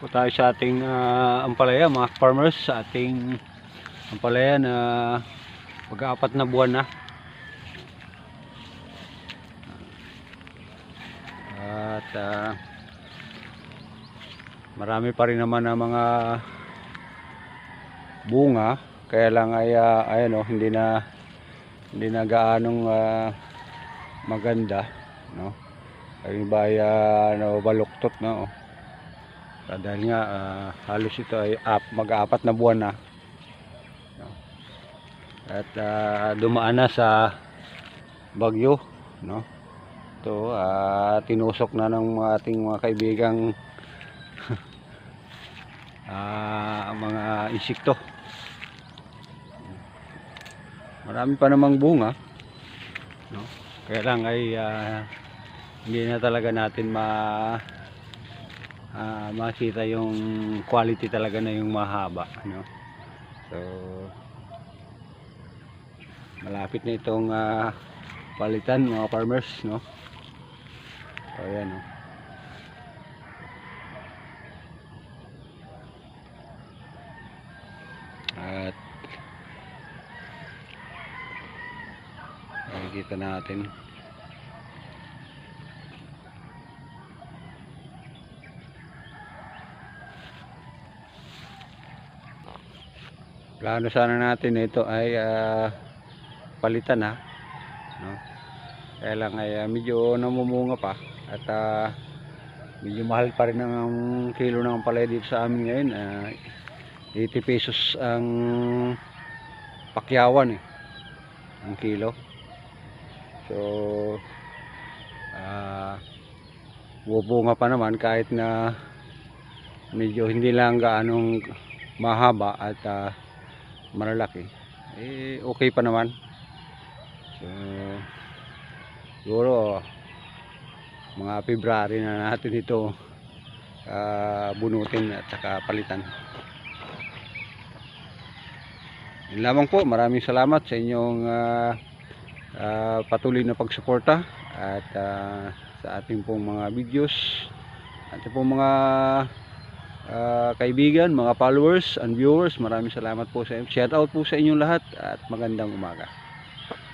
Po tayo sa ating ampalaya, mga farmers, sa ating ampalaya na mag-aapat na buwan na. At marami pa rin naman ang mga bunga, kaya lang ay ayan, hindi na gaanong maganda, no? Ay ba ay baluktot, no? Dahil nga halos ito ay mag-aapat na buwan na, no? At dumaan na sa bagyo, no? Ito tinusok na ng ating mga kaibigang mga insekto. Marami pa namang bunga, no? Kaya lang ay hindi na talaga natin makita yung quality talaga na yung mahaba, no? So malapit na itong palitan, mga farmers, no? So ayan, no? At makikita natin plano sana natin ito ay palitan, ha, no? Kaya lang ay medyo namumunga pa at medyo mahal pa rin ang kilo ng palay dito sa amin ngayon. 80 pesos ang pakyawan, ang kilo. So bubunga pa naman kahit na medyo hindi lang gaanong mahaba at malalaki, okay pa naman. So siguro mga February na natin ito bunutin at saka palitan. Yun lamang po. Maraming salamat sa inyong patuloy na pagsuporta at sa ating pong mga videos, ating pong mga kaibigan, mga followers and viewers. Maraming salamat po sa inyo. Shout out po sa inyong lahat at magandang umaga.